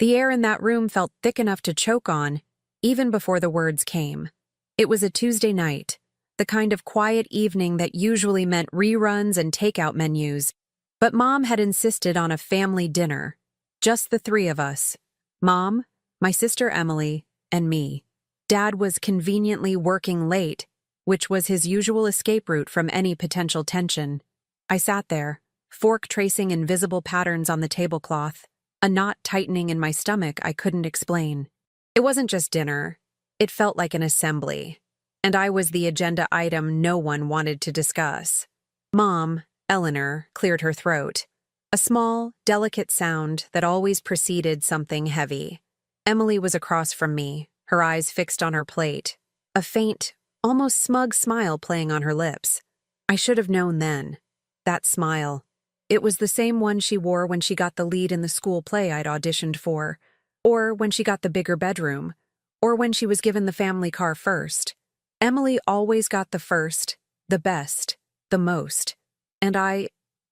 The air in that room felt thick enough to choke on, even before the words came. It was a Tuesday night, the kind of quiet evening that usually meant reruns and takeout menus, but Mom had insisted on a family dinner. Just the three of us. Mom, my sister Emily, and me. Dad was conveniently working late, which was his usual escape route from any potential tension. I sat there, fork tracing invisible patterns on the tablecloth, a knot tightening in my stomach I couldn't explain. It wasn't just dinner. It felt like an assembly. And I was the agenda item no one wanted to discuss. Mom, Eleanor, cleared her throat. A small, delicate sound that always preceded something heavy. Emily was across from me, her eyes fixed on her plate, a faint, almost smug smile playing on her lips. I should have known then. That smile. It was the same one she wore when she got the lead in the school play I'd auditioned for, or when she got the bigger bedroom, or when she was given the family car first. Emily always got the first, the best, the most. And I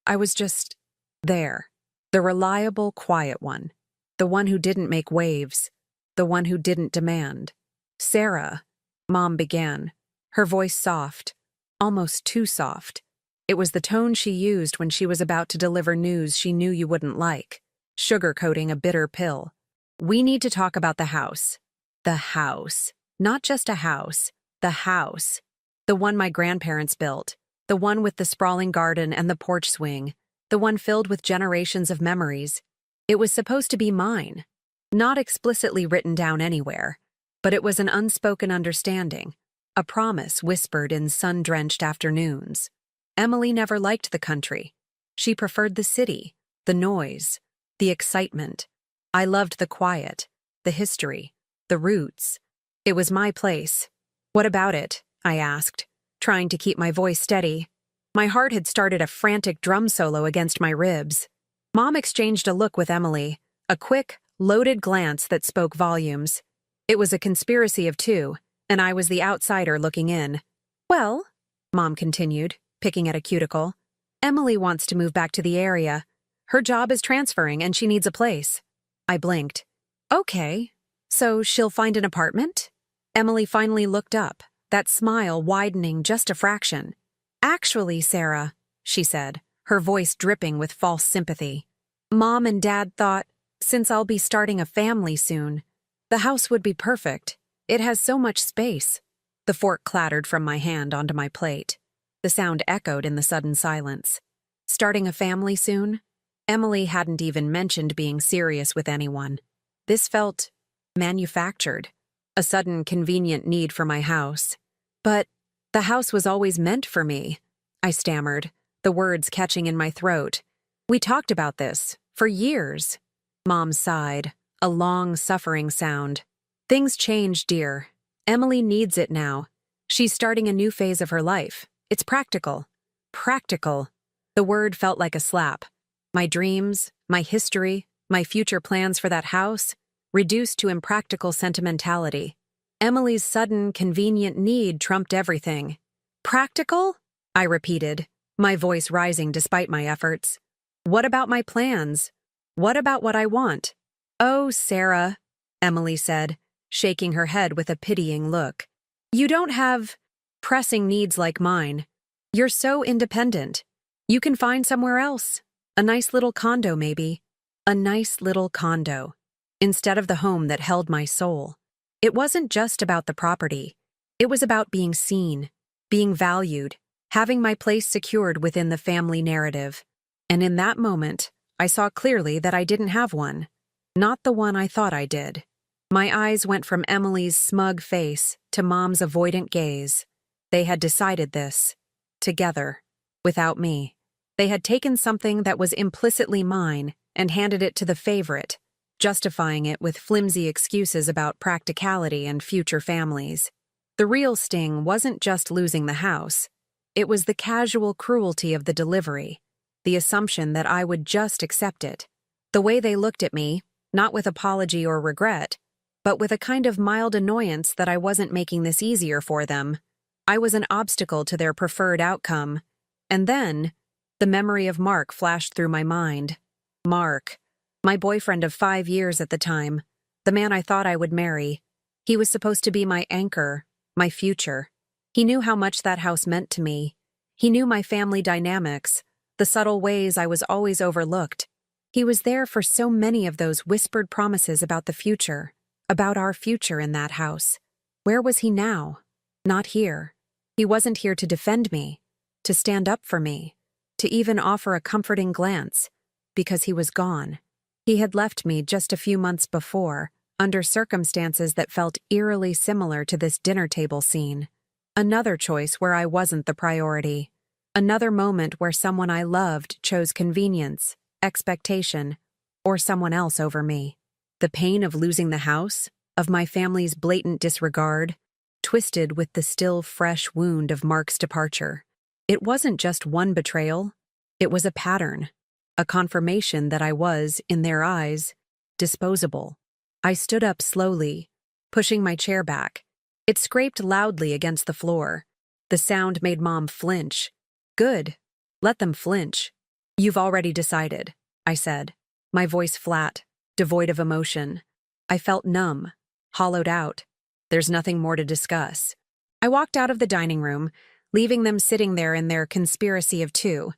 was just there. The reliable, quiet one. The one who didn't make waves. The one who didn't demand. Sarah, Mom began, her voice soft, almost too soft. It was the tone she used when she was about to deliver news she knew you wouldn't like, sugarcoating a bitter pill. We need to talk about the house. The house. Not just a house. The house. The one my grandparents built. The one with the sprawling garden and the porch swing. The one filled with generations of memories. It was supposed to be mine. Not explicitly written down anywhere, but it was an unspoken understanding, a promise whispered in sun-drenched afternoons. Emily never liked the country. She preferred the city, the noise, the excitement. I loved the quiet, the history, the roots. It was my place. What about it? I asked, trying to keep my voice steady. My heart had started a frantic drum solo against my ribs. Mom exchanged a look with Emily, a quick, loaded glance that spoke volumes. It was a conspiracy of two, and I was the outsider looking in. Well, Mom continued, picking at a cuticle, Emily wants to move back to the area. Her job is transferring and she needs a place. I blinked. Okay, so she'll find an apartment? Emily finally looked up, that smile widening just a fraction. Actually, Sarah, she said, her voice dripping with false sympathy. Mom and Dad thought, since I'll be starting a family soon, the house would be perfect. It has so much space. The fork clattered from my hand onto my plate. The sound echoed in the sudden silence. Starting a family soon? Emily hadn't even mentioned being serious with anyone. This felt manufactured, a sudden convenient need for my house. But the house was always meant for me, I stammered, the words catching in my throat. We talked about this for years. Mom sighed, a long, suffering sound. Things change, dear. Emily needs it now. She's starting a new phase of her life. It's practical. Practical. The word felt like a slap. My dreams, my history, my future plans for that house, reduced to impractical sentimentality. Emily's sudden, convenient need trumped everything. Practical? I repeated, my voice rising despite my efforts. What about my plans? What about what I want? Oh, Sarah, Emily said, shaking her head with a pitying look. You don't have pressing needs like mine. You're so independent. You can find somewhere else. A nice little condo, maybe. A nice little condo. Instead of the home that held my soul. It wasn't just about the property. It was about being seen, being valued, having my place secured within the family narrative. And in that moment, I saw clearly that I didn't have one. Not the one I thought I did. My eyes went from Emily's smug face to Mom's avoidant gaze. They had decided this. Together. Without me. They had taken something that was implicitly mine and handed it to the favorite, justifying it with flimsy excuses about practicality and future families. The real sting wasn't just losing the house. It was the casual cruelty of the delivery, the assumption that I would just accept it. The way they looked at me, not with apology or regret, but with a kind of mild annoyance that I wasn't making this easier for them. I was an obstacle to their preferred outcome. And then, the memory of Mark flashed through my mind. Mark. My boyfriend of 5 years at the time, the man I thought I would marry. He was supposed to be my anchor, my future. He knew how much that house meant to me. He knew my family dynamics, the subtle ways I was always overlooked. He was there for so many of those whispered promises about the future, about our future in that house. Where was he now? Not here. He wasn't here to defend me, to stand up for me, to even offer a comforting glance, because he was gone. He had left me just a few months before, under circumstances that felt eerily similar to this dinner table scene. Another choice where I wasn't the priority. Another moment where someone I loved chose convenience, expectation, or someone else over me. The pain of losing the house, of my family's blatant disregard, twisted with the still fresh wound of Mark's departure. It wasn't just one betrayal, it was a pattern, a confirmation that I was, in their eyes, disposable. I stood up slowly, pushing my chair back. It scraped loudly against the floor. The sound made Mom flinch. Good. Let them flinch. You've already decided, I said, my voice flat, devoid of emotion. I felt numb, hollowed out. There's nothing more to discuss. I walked out of the dining room, leaving them sitting there in their conspiracy of two.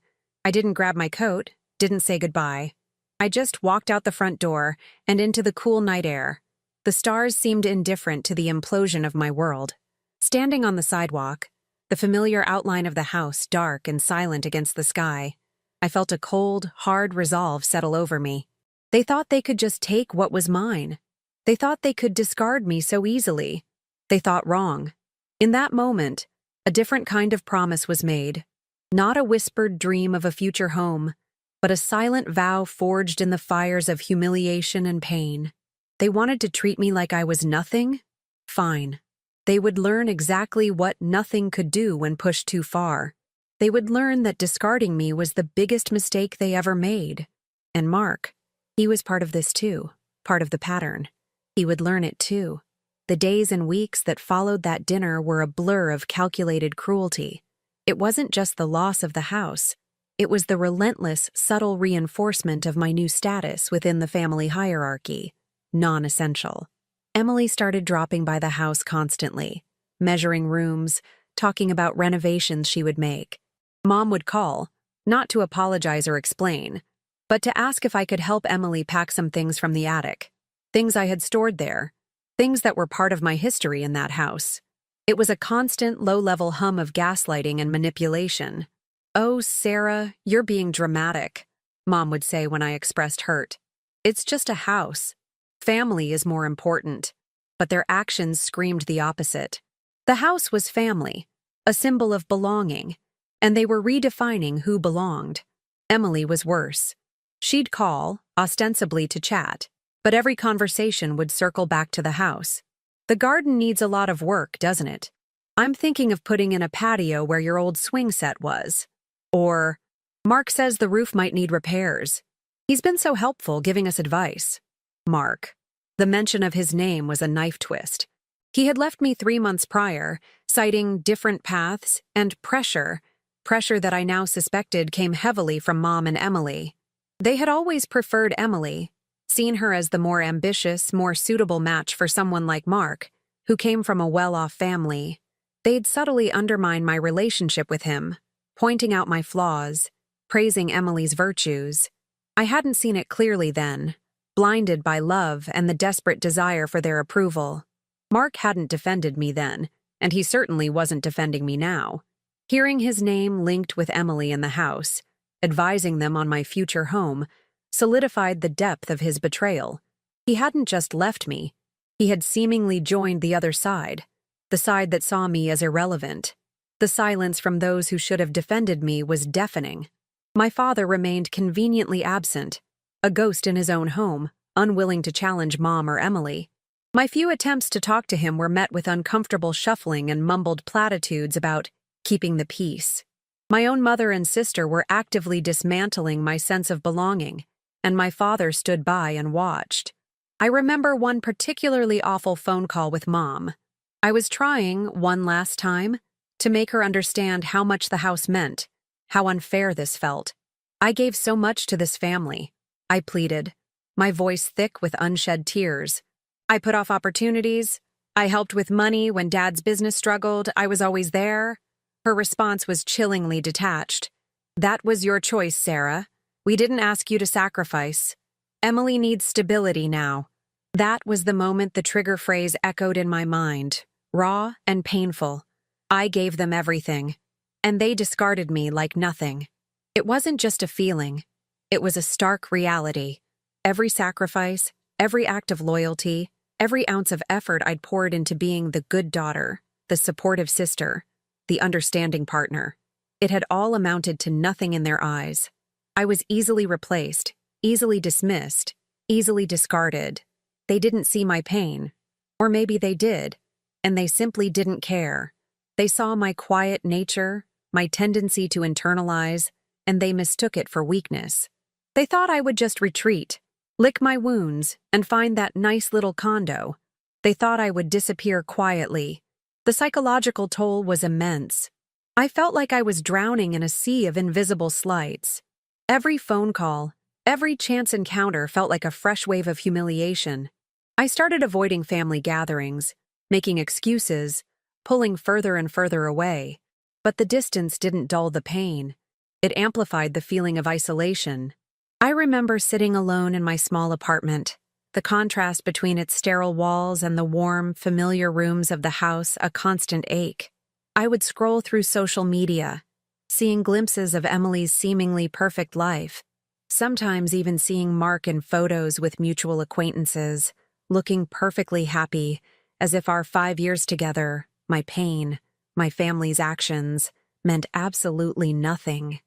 I didn't grab my coat, didn't say goodbye. I just walked out the front door and into the cool night air. The stars seemed indifferent to the implosion of my world. Standing on the sidewalk, the familiar outline of the house dark and silent against the sky, I felt a cold, hard resolve settle over me. They thought they could just take what was mine. They thought they could discard me so easily. They thought wrong. In that moment, a different kind of promise was made. Not a whispered dream of a future home, but a silent vow forged in the fires of humiliation and pain. They wanted to treat me like I was nothing? Fine. They would learn exactly what nothing could do when pushed too far. They would learn that discarding me was the biggest mistake they ever made. And Mark, he was part of this too, part of the pattern. He would learn it too. The days and weeks that followed that dinner were a blur of calculated cruelty. It wasn't just the loss of the house. It was the relentless, subtle reinforcement of my new status within the family hierarchy. Non-essential. Emily started dropping by the house constantly, measuring rooms, talking about renovations she would make. Mom would call, not to apologize or explain, but to ask if I could help Emily pack some things from the attic. Things I had stored there. Things that were part of my history in that house. It was a constant, low-level hum of gaslighting and manipulation. "Oh, Sarah, you're being dramatic," Mom would say when I expressed hurt. "It's just a house. Family is more important." But their actions screamed the opposite. The house was family, a symbol of belonging, and they were redefining who belonged. Emily was worse. She'd call, ostensibly to chat, but every conversation would circle back to the house. "The garden needs a lot of work, doesn't it? I'm thinking of putting in a patio where your old swing set was." Or, "Mark says the roof might need repairs. He's been so helpful giving us advice." Mark. The mention of his name was a knife twist. He had left me 3 months prior, citing different paths and pressure that I now suspected came heavily from Mom and Emily. They had always preferred Emily, seen her as the more ambitious, more suitable match for someone like Mark, who came from a well-off family. They'd subtly undermine my relationship with him, pointing out my flaws, praising Emily's virtues. I hadn't seen it clearly then, blinded by love and the desperate desire for their approval. Mark hadn't defended me then, and he certainly wasn't defending me now. Hearing his name linked with Emily in the house, advising them on my future home, solidified the depth of his betrayal. He hadn't just left me, he had seemingly joined the other side, the side that saw me as irrelevant. The silence from those who should have defended me was deafening. My father remained conveniently absent, a ghost in his own home, unwilling to challenge Mom or Emily. My few attempts to talk to him were met with uncomfortable shuffling and mumbled platitudes about keeping the peace. My own mother and sister were actively dismantling my sense of belonging, and my father stood by and watched. I remember one particularly awful phone call with Mom. I was trying, one last time, to make her understand how much the house meant, how unfair this felt. "I gave so much to this family," I pleaded. my voice thick with unshed tears. I put off opportunities. I helped with money when Dad's business struggled. I was always there. Her response was chillingly detached. That was your choice, Sarah. We didn't ask you to sacrifice. Emily needs stability now. That was the moment the trigger phrase echoed in my mind, raw and painful. I gave them everything, and they discarded me like nothing. It wasn't just a feeling. It was a stark reality. Every sacrifice, every act of loyalty, every ounce of effort I'd poured into being the good daughter, the supportive sister, the understanding partner. It had all amounted to nothing in their eyes. I was easily replaced, easily dismissed, easily discarded. They didn't see my pain. Or maybe they did, and they simply didn't care. They saw my quiet nature, my tendency to internalize, and they mistook it for weakness. They thought I would just retreat, lick my wounds, and find that nice little condo. They thought I would disappear quietly. The psychological toll was immense. I felt like I was drowning in a sea of invisible slights. Every phone call, every chance encounter felt like a fresh wave of humiliation. I started avoiding family gatherings, making excuses, pulling further and further away. But the distance didn't dull the pain. It amplified the feeling of isolation. I remember sitting alone in my small apartment, the contrast between its sterile walls and the warm, familiar rooms of the house a constant ache. I would scroll through social media, seeing glimpses of Emily's seemingly perfect life, sometimes even seeing Mark in photos with mutual acquaintances, looking perfectly happy, as if our 5 years together, my pain, my family's actions, meant absolutely nothing.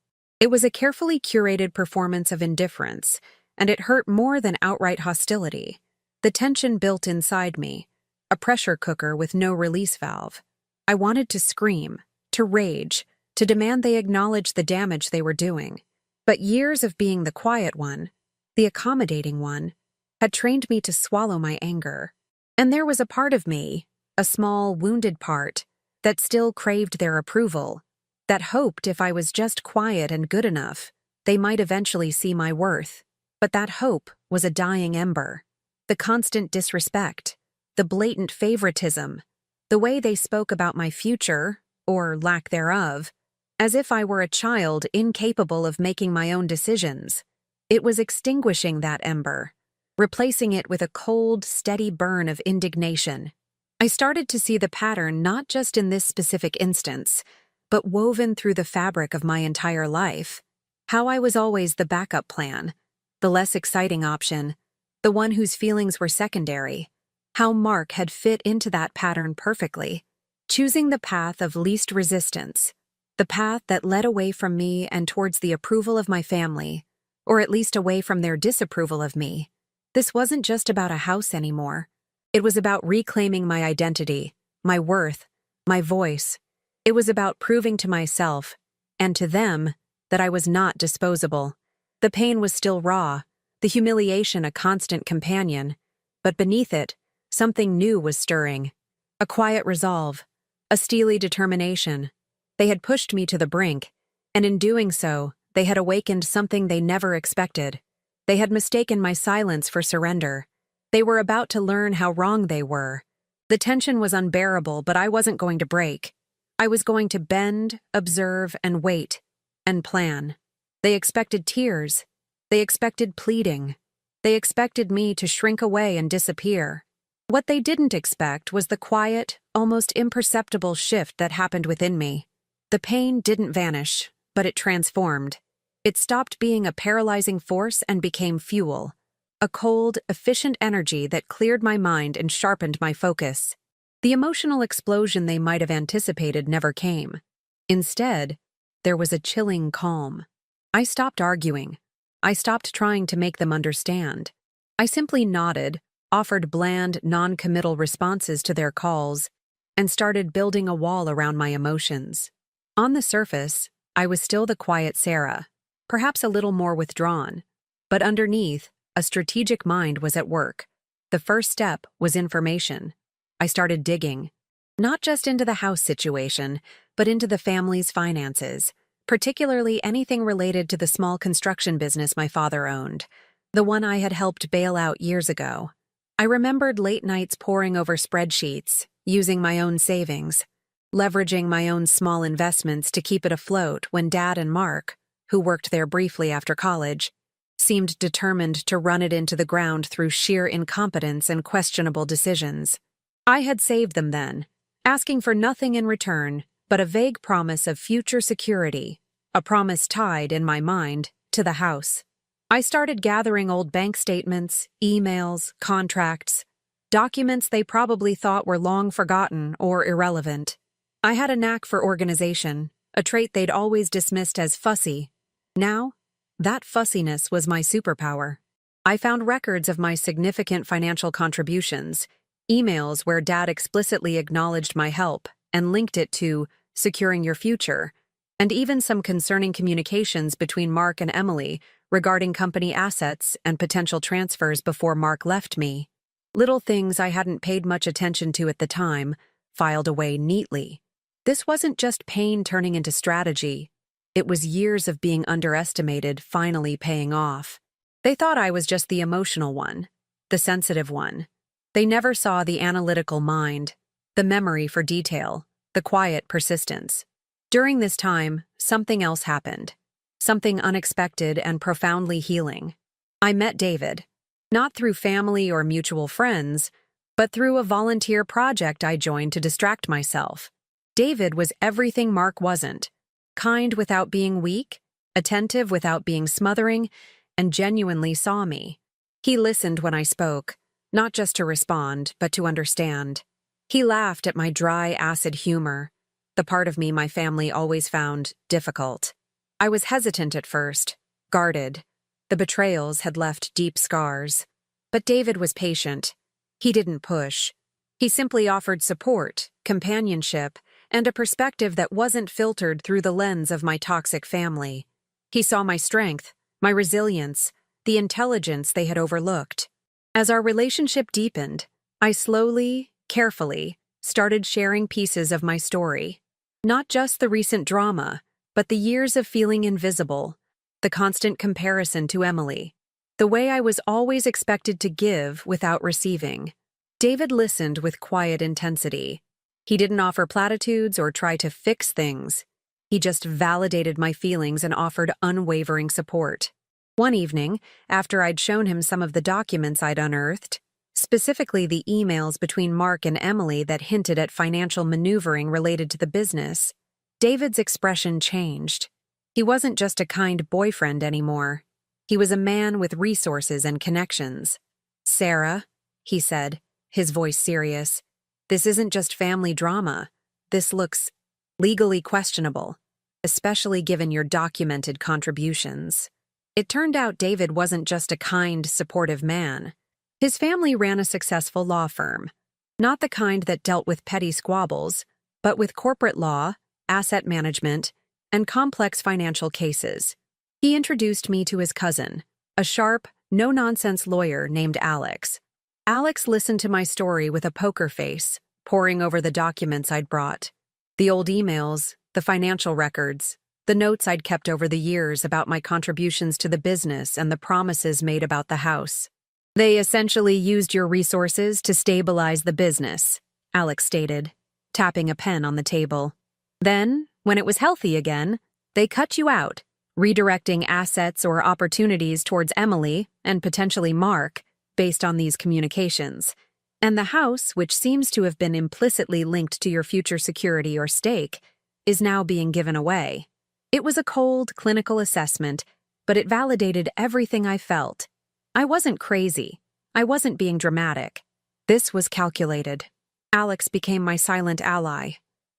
It was a carefully curated performance of indifference, and it hurt more than outright hostility. The tension built inside me, a pressure cooker with no release valve. I wanted to scream, to rage, to demand they acknowledge the damage they were doing. But years of being the quiet one, the accommodating one, had trained me to swallow my anger. And there was a part of me, a small, wounded part, that still craved their approval, that hoped if I was just quiet and good enough, they might eventually see my worth. But that hope was a dying ember. The constant disrespect, the blatant favoritism, the way they spoke about my future, or lack thereof, as if I were a child incapable of making my own decisions. It was extinguishing that ember, replacing it with a cold, steady burn of indignation. I started to see the pattern not just in this specific instance, but woven through the fabric of my entire life. How I was always the backup plan, the less exciting option, the one whose feelings were secondary. How Mark had fit into that pattern perfectly, choosing the path of least resistance, the path that led away from me and towards the approval of my family, or at least away from their disapproval of me. This wasn't just about a house anymore. It was about reclaiming my identity, my worth, my voice. It was about proving to myself, and to them, that I was not disposable. The pain was still raw, the humiliation a constant companion, but beneath it, something new was stirring. A quiet resolve, a steely determination. They had pushed me to the brink, and in doing so, they had awakened something they never expected. They had mistaken my silence for surrender. They were about to learn how wrong they were. The tension was unbearable, but I wasn't going to break. I was going to bend, observe, and wait, and plan. They expected tears. They expected pleading. They expected me to shrink away and disappear. What they didn't expect was the quiet, almost imperceptible shift that happened within me. The pain didn't vanish, but it transformed. It stopped being a paralyzing force and became fuel. A cold, efficient energy that cleared my mind and sharpened my focus. The emotional explosion they might have anticipated never came. Instead, there was a chilling calm. I stopped arguing. I stopped trying to make them understand. I simply nodded, offered bland, non-committal responses to their calls, and started building a wall around my emotions. On the surface, I was still the quiet Sarah, perhaps a little more withdrawn. But underneath, a strategic mind was at work. The first step was information. I started digging, not just into the house situation, but into the family's finances, particularly anything related to the small construction business my father owned. the one I had helped bail out years ago. I remembered late nights poring over spreadsheets, using my own savings, leveraging my own small investments to keep it afloat when Dad and Mark, who worked there briefly after college, seemed determined to run it into the ground through sheer incompetence and questionable decisions. I had saved them then, asking for nothing in return but a vague promise of future security, a promise tied, in my mind, to the house. I started gathering old bank statements, emails, contracts, documents they probably thought were long forgotten or irrelevant. I had a knack for organization, a trait they'd always dismissed as fussy. Now, that fussiness was my superpower. I found records of my significant financial contributions, emails where Dad explicitly acknowledged my help and linked it to securing your future, and even some concerning communications between Mark and Emily regarding company assets and potential transfers before Mark left me. Little things I hadn't paid much attention to at the time, filed away neatly. This wasn't just pain turning into strategy. It was years of being underestimated finally paying off. They thought I was just the emotional one, the sensitive one. They never saw the analytical mind, the memory for detail, the quiet persistence. During this time, something else happened. Something unexpected and profoundly healing. I met David, not through family or mutual friends, but through a volunteer project I joined to distract myself. David was everything Mark wasn't. Kind without being weak, attentive without being smothering, and genuinely saw me. He listened when I spoke, not just to respond, but to understand. He laughed at my dry, acid humor, the part of me my family always found difficult. I was hesitant at first, guarded. The betrayals had left deep scars. But David was patient. He didn't push. He simply offered support, companionship, and a perspective that wasn't filtered through the lens of my toxic family. He saw my strength, my resilience, the intelligence they had overlooked. As our relationship deepened, I slowly, carefully, started sharing pieces of my story. Not just the recent drama, but the years of feeling invisible, the constant comparison to Emily, the way I was always expected to give without receiving. David listened with quiet intensity. He didn't offer platitudes or try to fix things. He just validated my feelings and offered unwavering support. One evening, after I'd shown him some of the documents I'd unearthed, specifically the emails between Mark and Emily that hinted at financial maneuvering related to the business, David's expression changed. He wasn't just a kind boyfriend anymore. He was a man with resources and connections. "Sarah," he said, his voice serious, "this isn't just family drama. This looks legally questionable, especially given your documented contributions." It turned out David wasn't just a kind, supportive man. His family ran a successful law firm, not the kind that dealt with petty squabbles, but with corporate law, asset management, and complex financial cases. He introduced me to his cousin, a sharp, no-nonsense lawyer named Alex. Alex listened to my story with a poker face, poring over the documents I'd brought. The old emails, the financial records, the notes I'd kept over the years about my contributions to the business and the promises made about the house. "They essentially used your resources to stabilize the business," Alex stated, tapping a pen on the table. "Then, when it was healthy again, they cut you out, redirecting assets or opportunities towards Emily and potentially Mark based on these communications. And the house, which seems to have been implicitly linked to your future security or stake, is now being given away." It was a cold, clinical assessment, but it validated everything I felt. I wasn't crazy. I wasn't being dramatic. This was calculated. Alex became my silent ally.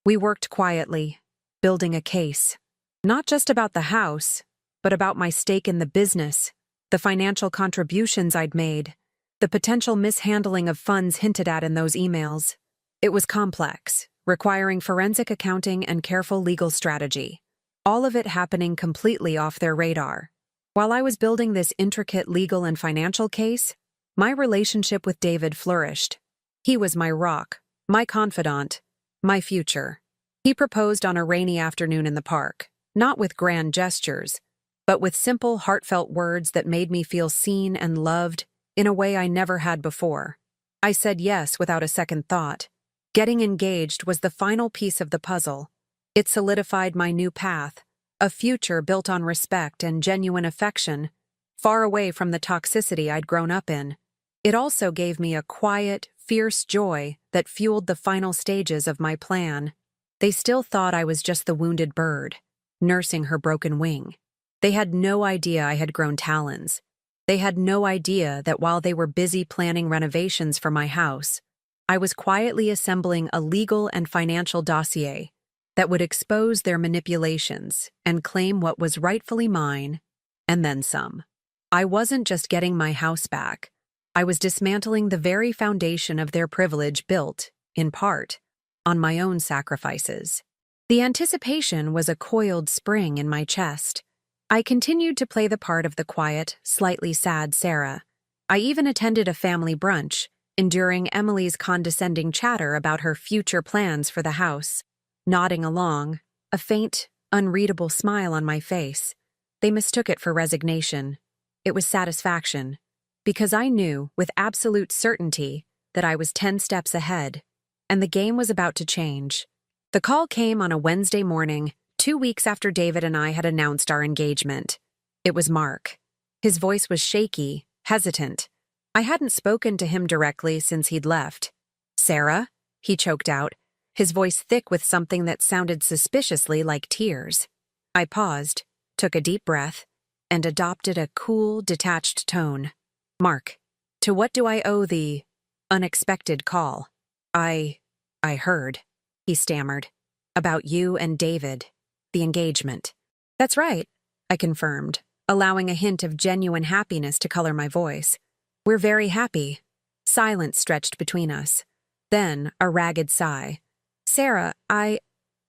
We worked quietly, building a case. Not just about the house, but about my stake in the business, the financial contributions I'd made, the potential mishandling of funds hinted at in those emails. It was complex, requiring forensic accounting and careful legal strategy. All of it happening completely off their radar. While I was building this intricate legal and financial case, my relationship with David flourished. He was my rock, my confidant, my future. He proposed on a rainy afternoon in the park, not with grand gestures, but with simple, heartfelt words that made me feel seen and loved in a way I never had before. I said yes without a second thought. Getting engaged was the final piece of the puzzle. It solidified my new path, a future built on respect and genuine affection, far away from the toxicity I'd grown up in. It also gave me a quiet, fierce joy that fueled the final stages of my plan. They still thought I was just the wounded bird, nursing her broken wing. They had no idea I had grown talons. They had no idea that while they were busy planning renovations for my house, I was quietly assembling a legal and financial dossier that would expose their manipulations and claim what was rightfully mine, and then some. I wasn't just getting my house back. I was dismantling the very foundation of their privilege built, in part, on my own sacrifices. The anticipation was a coiled spring in my chest. I continued to play the part of the quiet, slightly sad Sarah. I even attended a family brunch, enduring Emily's condescending chatter about her future plans for the house. Nodding along, a faint, unreadable smile on my face. They mistook it for resignation. It was satisfaction, because I knew with absolute certainty that I was 10 steps ahead, and the game was about to change. The call came on a Wednesday morning, 2 weeks after David and I had announced our engagement. It was Mark. His voice was shaky, hesitant. I hadn't spoken to him directly since he'd left. "Sarah?" he choked out, his voice thick with something that sounded suspiciously like tears. I paused, took a deep breath, and adopted a cool, detached tone. "Mark, to what do I owe the unexpected call?" I heard," he stammered, "about you and David, the engagement." "That's right," I confirmed, allowing a hint of genuine happiness to color my voice. "We're very happy." Silence stretched between us. Then a ragged sigh. "Sarah, I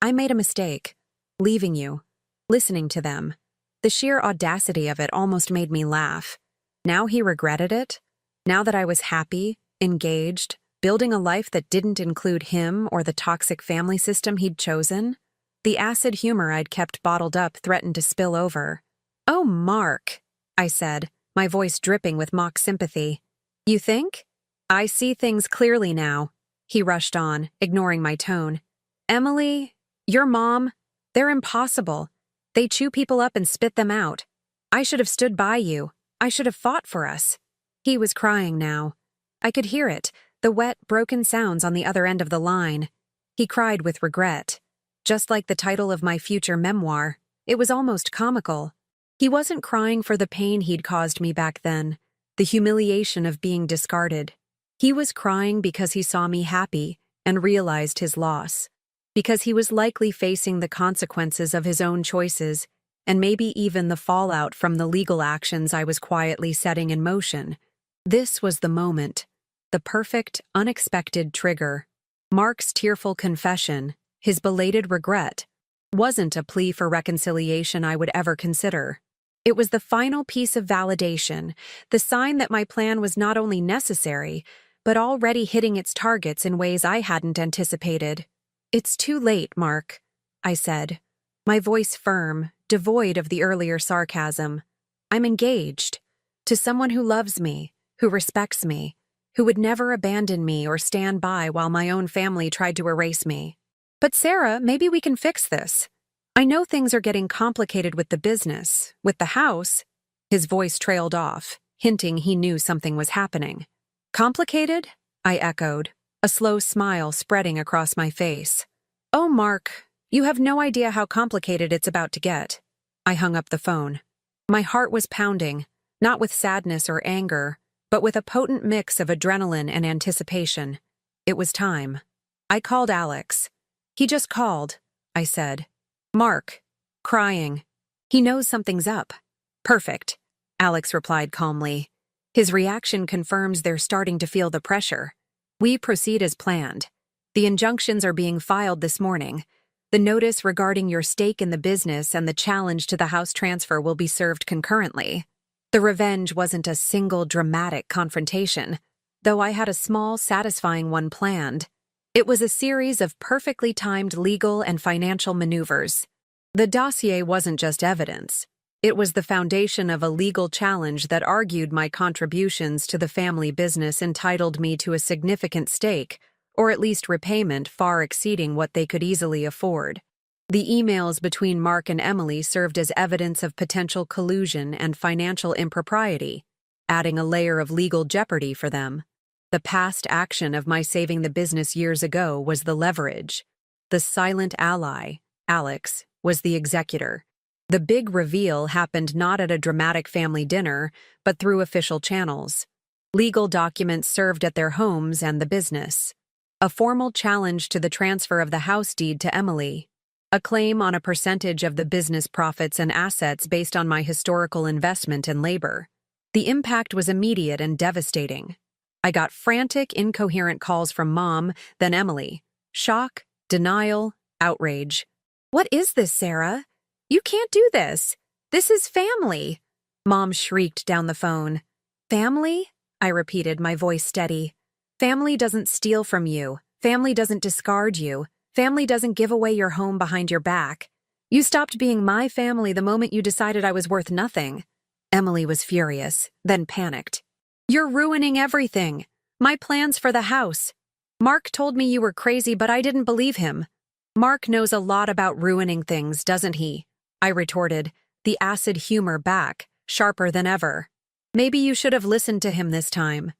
made a mistake. Leaving you. Listening to them. The sheer audacity of it almost made me laugh. Now he regretted it? Now that I was happy, engaged, building a life that didn't include him or the toxic family system he'd chosen? The acid humor I'd kept bottled up threatened to spill over. "Oh, Mark," I said, my voice dripping with mock sympathy. "You think?" "I see things clearly now," he rushed on, ignoring my tone. "Emily, your mom, they're impossible. They chew people up and spit them out. I should have stood by you. I should have fought for us." He was crying now. I could hear it, the wet, broken sounds on the other end of the line. He cried with regret. Just like the title of my future memoir, it was almost comical. He wasn't crying for the pain he'd caused me back then, the humiliation of being discarded. He was crying because he saw me happy and realized his loss, because he was likely facing the consequences of his own choices and maybe even the fallout from the legal actions I was quietly setting in motion. This was the moment, the perfect, unexpected trigger. Mark's tearful confession, his belated regret, wasn't a plea for reconciliation I would ever consider. It was the final piece of validation, the sign that my plan was not only necessary, but already hitting its targets in ways I hadn't anticipated. "It's too late, Mark," I said, my voice firm, devoid of the earlier sarcasm. "I'm engaged. To someone who loves me, who respects me, who would never abandon me or stand by while my own family tried to erase me." "But Sarah, maybe we can fix this. I know things are getting complicated with the business, with the house." His voice trailed off, hinting he knew something was happening. "Complicated?" I echoed, a slow smile spreading across my face. "Oh, Mark, you have no idea how complicated it's about to get." I hung up the phone. My heart was pounding, not with sadness or anger, but with a potent mix of adrenaline and anticipation. It was time. I called Alex. "He just called," I said. "Mark, crying. He knows something's up." "Perfect," Alex replied calmly. His reaction confirms they're starting to feel the pressure. "We proceed as planned. The injunctions are being filed this morning. The notice regarding your stake in the business and the challenge to the house transfer will be served concurrently." The revenge wasn't a single dramatic confrontation, though I had a small, satisfying one planned. It was a series of perfectly timed legal and financial maneuvers. The dossier wasn't just evidence. It was the foundation of a legal challenge that argued my contributions to the family business entitled me to a significant stake, or at least repayment far exceeding what they could easily afford. The emails between Mark and Emily served as evidence of potential collusion and financial impropriety, adding a layer of legal jeopardy for them. The past action of my saving the business years ago was the leverage. The silent ally, Alex, was the executor. The big reveal happened not at a dramatic family dinner, but through official channels. Legal documents served at their homes and the business. A formal challenge to the transfer of the house deed to Emily. A claim on a percentage of the business profits and assets based on my historical investment and labor. The impact was immediate and devastating. I got frantic, incoherent calls from Mom, then Emily. Shock, denial, outrage. "What is this, Sarah? You can't do this. This is family," Mom shrieked down the phone. "Family?" I repeated, my voice steady. "Family doesn't steal from you. Family doesn't discard you. Family doesn't give away your home behind your back. You stopped being my family the moment you decided I was worth nothing." Emily was furious, then panicked. "You're ruining everything. My plans for the house. Mark told me you were crazy, but I didn't believe him." "Mark knows a lot about ruining things, doesn't he?" I retorted, the acid humor back, sharper than ever. "Maybe you should have listened to him this time.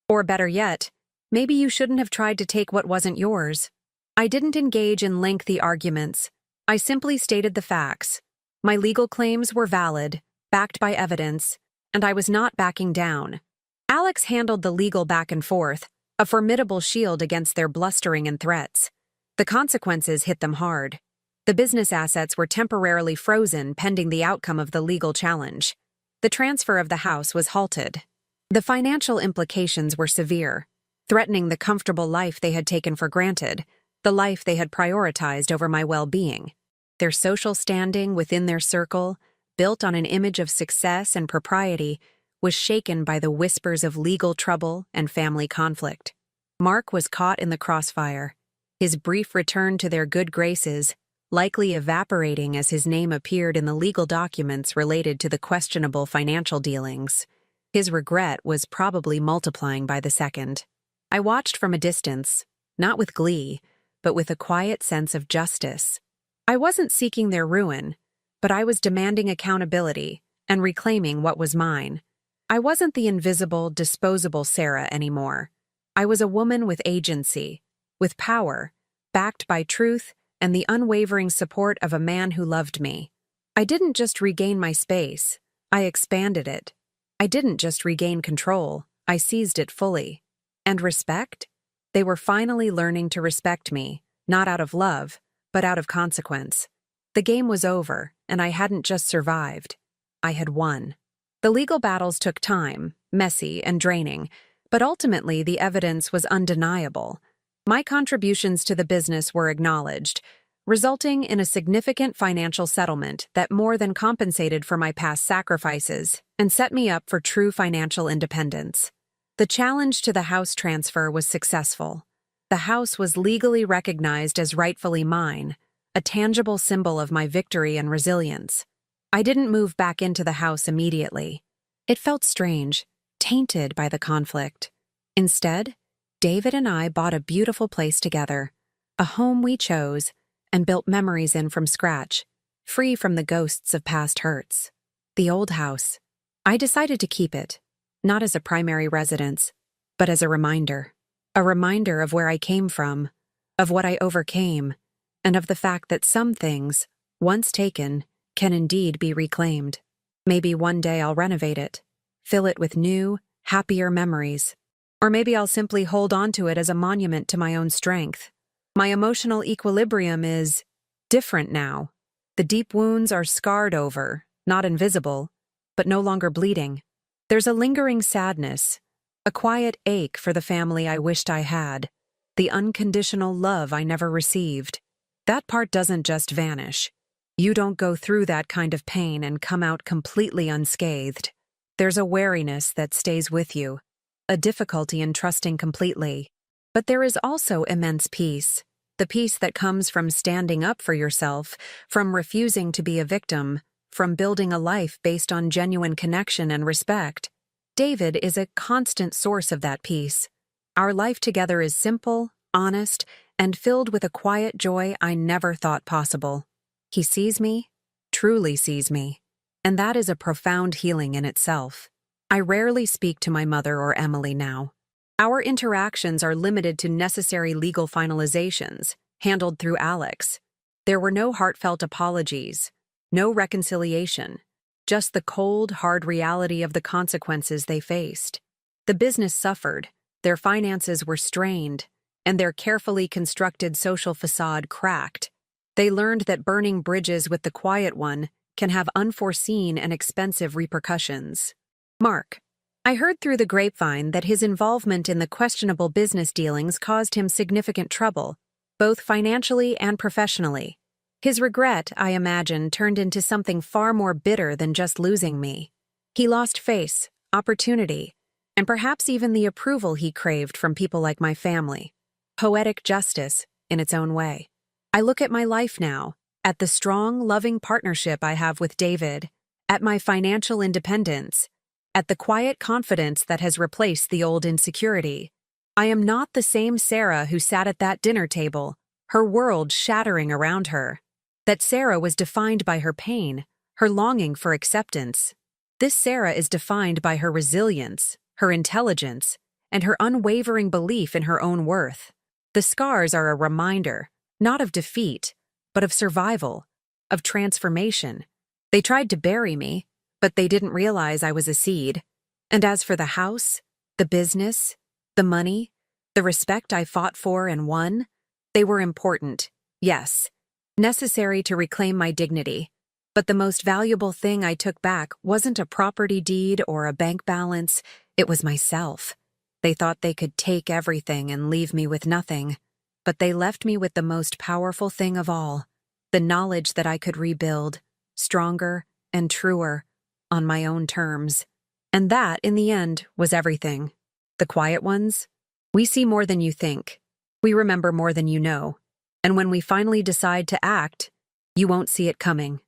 Or better yet, maybe you shouldn't have tried to take what wasn't yours." I didn't engage in lengthy arguments. I simply stated the facts. My legal claims were valid, backed by evidence, and I was not backing down. Alex handled the legal back and forth, a formidable shield against their blustering and threats. The consequences hit them hard. The business assets were temporarily frozen pending the outcome of the legal challenge. The transfer of the house was halted. The financial implications were severe, threatening the comfortable life they had taken for granted, the life they had prioritized over my well-being. Their social standing within their circle, built on an image of success and propriety, was shaken by the whispers of legal trouble and family conflict. Mark was caught in the crossfire, his brief return to their good graces likely evaporating as his name appeared in the legal documents related to the questionable financial dealings. His regret was probably multiplying by the second. I watched from a distance, not with glee, but with a quiet sense of justice. I wasn't seeking their ruin, but I was demanding accountability and reclaiming what was mine. I wasn't the invisible, disposable Sarah anymore. I was a woman with agency, with power, backed by truth and the unwavering support of a man who loved me. I didn't just regain my space, I expanded it. I didn't just regain control, I seized it fully. And respect? They were finally learning to respect me, not out of love, but out of consequence. The game was over, and I hadn't just survived. I had won. The legal battles took time, messy and draining, but ultimately the evidence was undeniable. My contributions to the business were acknowledged, resulting in a significant financial settlement that more than compensated for my past sacrifices and set me up for true financial independence. The challenge to the house transfer was successful. The house was legally recognized as rightfully mine, a tangible symbol of my victory and resilience. I didn't move back into the house immediately. It felt strange, tainted by the conflict. Instead, David and I bought a beautiful place together, a home we chose and built memories in from scratch, free from the ghosts of past hurts. The old house. I decided to keep it, not as a primary residence, but as a reminder of where I came from, of what I overcame, and of the fact that some things, once taken, can indeed be reclaimed. Maybe one day I'll renovate it, fill it with new, happier memories. Or maybe I'll simply hold on to it as a monument to my own strength. My emotional equilibrium is different now. The deep wounds are scarred over, not invisible, but no longer bleeding. There's a lingering sadness, a quiet ache for the family I wished I had, the unconditional love I never received. That part doesn't just vanish. You don't go through that kind of pain and come out completely unscathed. There's a wariness that stays with you, a difficulty in trusting completely. But there is also immense peace, the peace that comes from standing up for yourself, from refusing to be a victim, from building a life based on genuine connection and respect. David is a constant source of that peace. Our life together is simple, honest, and filled with a quiet joy I never thought possible. He sees me, truly sees me, and that is a profound healing in itself. I rarely speak to my mother or Emily now. Our interactions are limited to necessary legal finalizations, handled through Alex. There were no heartfelt apologies, no reconciliation, just the cold, hard reality of the consequences they faced. The business suffered, their finances were strained, and their carefully constructed social facade cracked. They learned that burning bridges with the quiet one can have unforeseen and expensive repercussions. Mark. I heard through the grapevine that his involvement in the questionable business dealings caused him significant trouble, both financially and professionally. His regret, I imagine, turned into something far more bitter than just losing me. He lost face, opportunity, and perhaps even the approval he craved from people like my family. Poetic justice, in its own way. I look at my life now, at the strong, loving partnership I have with David, at my financial independence, at the quiet confidence that has replaced the old insecurity. I am not the same Sarah who sat at that dinner table, her world shattering around her. That Sarah was defined by her pain, her longing for acceptance. This Sarah is defined by her resilience, her intelligence, and her unwavering belief in her own worth. The scars are a reminder, not of defeat, but of survival, of transformation. They tried to bury me, but they didn't realize I was a seed. And as for the house, the business, the money, the respect I fought for and won, they were important, yes, necessary to reclaim my dignity. But the most valuable thing I took back wasn't a property deed or a bank balance, it was myself. They thought they could take everything and leave me with nothing, but they left me with the most powerful thing of all, the knowledge that I could rebuild, stronger and truer, on my own terms. And that, in the end, was everything. The quiet ones? We see more than you think. We remember more than you know. And when we finally decide to act, you won't see it coming.